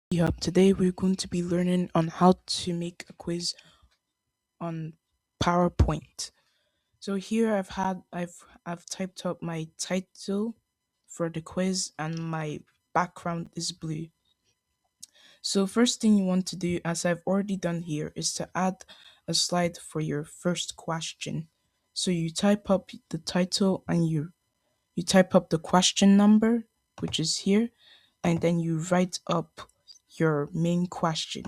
Yeah, today we're going to be learning on how to make a quiz on PowerPoint. So here I've typed up my title for the quiz and my background is blue. So first thing you want to do, as I've already done here, is to add a slide for your first question. So you type up the title and you type up the question number, which is here, and then you write up your main question.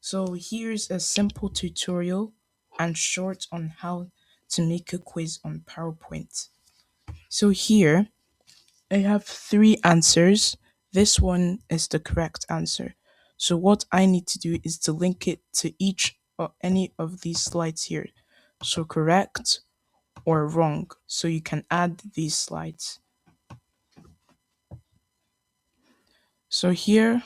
So here's a simple tutorial and short on how to make a quiz on PowerPoint. So here I have three answers. This one is the correct answer. So what I need to do is to link it to each or any of these slides here. So correct or wrong. So you can add these slides. So here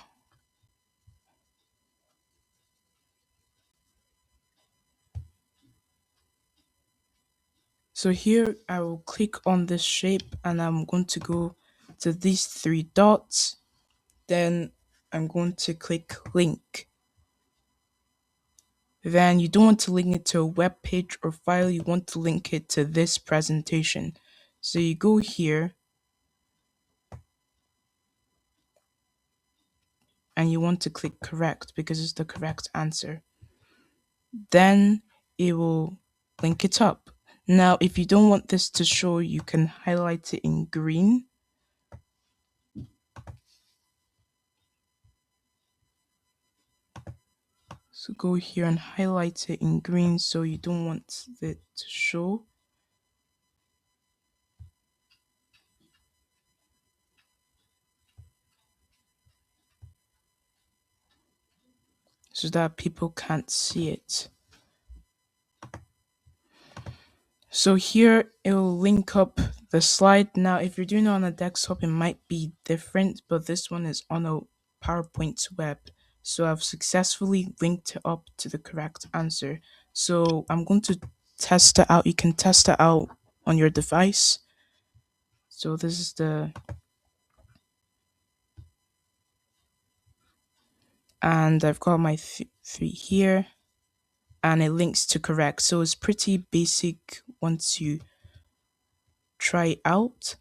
So here I will click on this shape and I'm going to go to these three dots. Then I'm going to click link. Then you don't want to link it to a web page or file, you want to link it to this presentation. So you go here and you want to click correct because it's the correct answer. Then it will link it up. Now, if you don't want this to show, you can highlight it in green. So go here and highlight it in green so you don't want it to show. So that people can't see it. So here it will link up the slide. Now, if you're doing it on a desktop, it might be different, but this one is on a PowerPoint web. So I've successfully linked it up to the correct answer. So I'm going to test it out. You can test it out on your device. So this is and I've got my three here and it links to correct. So it's pretty basic once you try it out.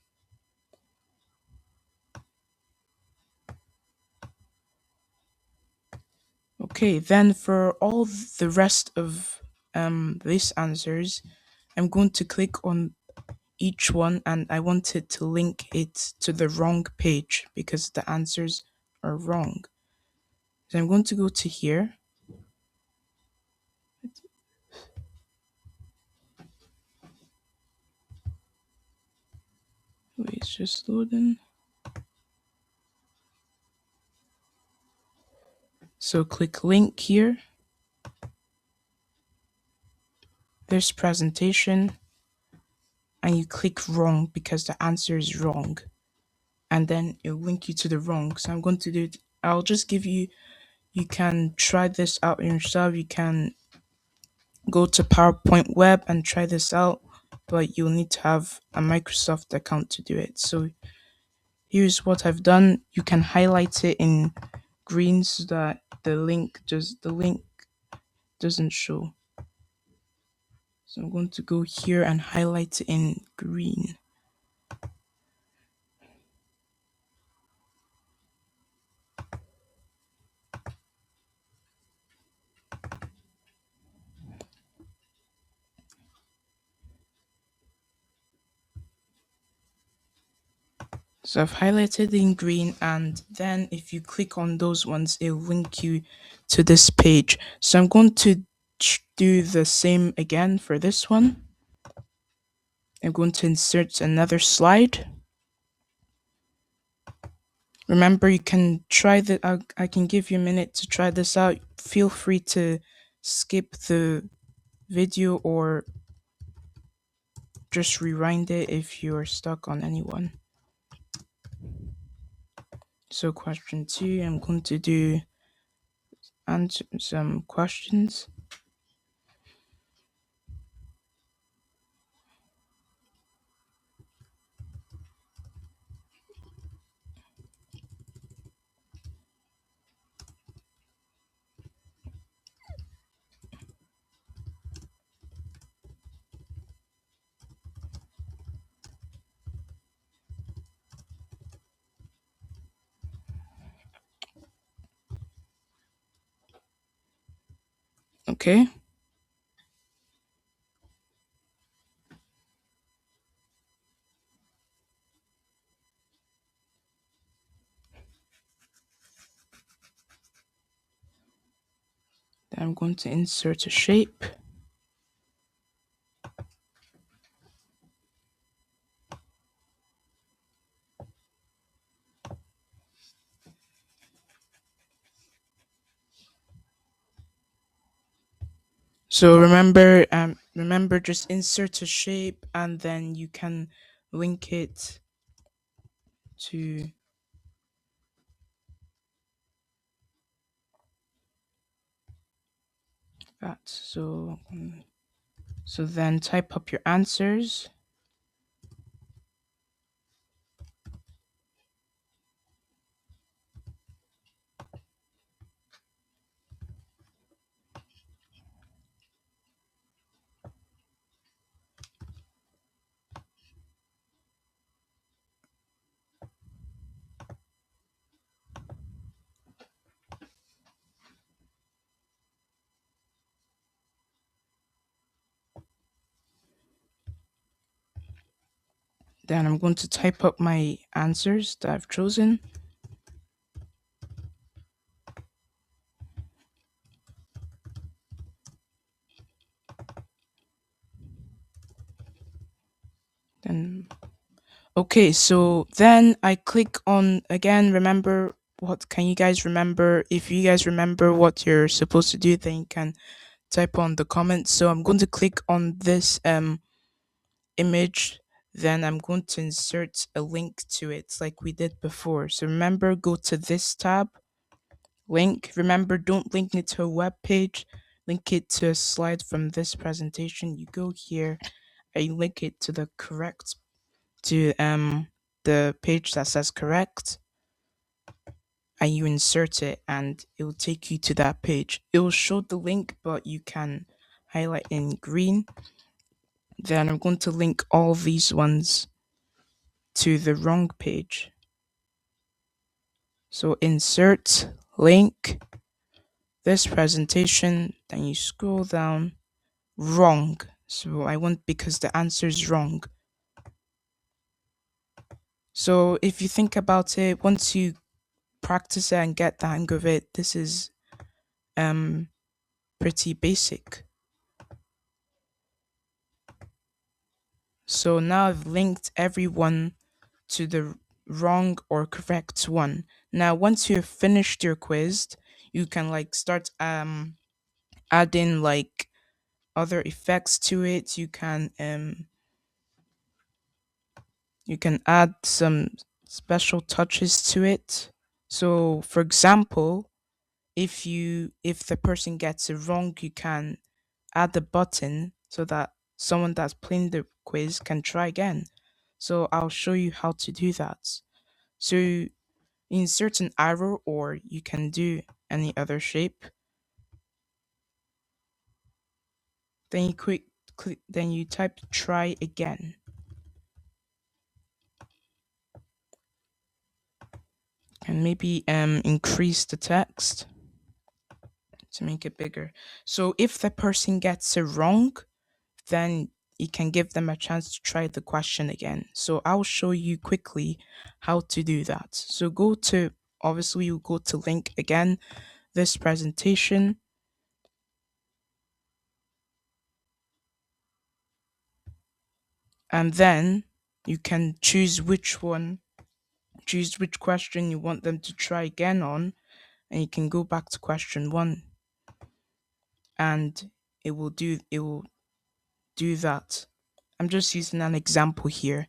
Okay, then for all the rest of these answers, I'm going to click on each one and I want it to link it to the wrong page because the answers are wrong. So I'm going to go to here. Wait, it's just loading. So click link here. There's presentation and you click wrong because the answer is wrong. And then it'll link you to the wrong. So I'm going to do it. I'll just give you, you can try this out yourself. You can go to PowerPoint web and try this out, but you'll need to have a Microsoft account to do it. So here's what I've done. You can highlight it in green so that the link doesn't show. So I'm going to go here and highlight it in green. So I've highlighted in green and then if you click on those ones, it'll link you to this page. So I'm going to do the same again for this one. I'm going to insert another slide. Remember, you can try that. I can give you a minute to try this out. Feel free to skip the video or just rewind it if you're stuck on any one. So question 2, I'm going to do answer some questions. Okay. Then I'm going to insert a shape. So remember, just insert a shape, and then you can link it to that. So then type up your answers. Then I'm going to type up my answers that I've chosen. Then okay, so then I click on again. Remember what? Can you guys remember? If you guys remember what you're supposed to do, then you can type on the comments. So I'm going to click on this image. Then I'm going to insert a link to it like we did before. So remember, go to this tab, link. Remember, don't link it to a web page. Link it to a slide from this presentation. You go here and you link it to the page that says correct, and you insert it, and it will take you to that page. It will show the link, but you can highlight in green. Then I'm going to link all these ones to the wrong page. So insert link this presentation, then you scroll down, wrong. So I want, because the answer is wrong. So if you think about it, once you practice it and get the hang of it, this is um pretty basic. So now I've linked everyone to the wrong or correct one. Now once you've finished your quiz, you can like start adding like other effects to it. You can add some special touches to it. So for example, if the person gets it wrong, you can add a button so that someone that's playing the quiz can try again. So I'll show you how to do that. So you insert an arrow, or you can do any other shape. Then you click, then you type try again. And maybe increase the text to make it bigger. So if the person gets it wrong, then you can give them a chance to try the question again. So I'll show you quickly how to do that. So obviously you go to link again this presentation, and then you can choose which question you want them to try again on, and you can go back to question 1, and it will do that. I'm just using an example here.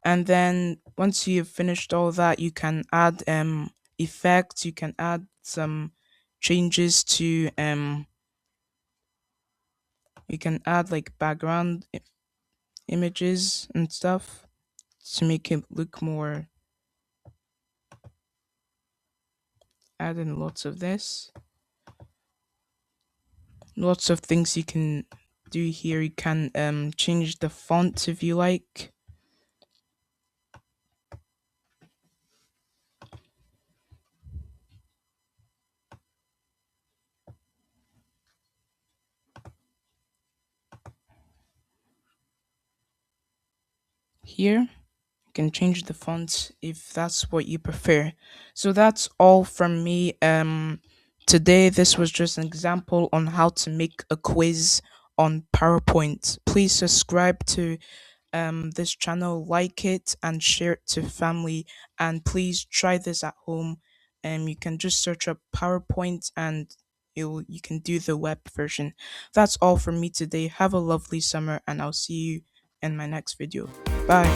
And then once you've finished all that, you can add effects, you can add some changes to you can add like background images and stuff to make it look more. Add in lots of this. Lots of things you can do here. You can change the font if you like. here. You can change the font if that's what you prefer. So that's all from me. Today this was just an example on how to make a quiz on PowerPoint. Please subscribe to this channel, like it and share it to family, and please try this at home. You can just search up PowerPoint and you can do the web version. That's all from me today. Have a lovely summer, and I'll see you in my next video. Bye.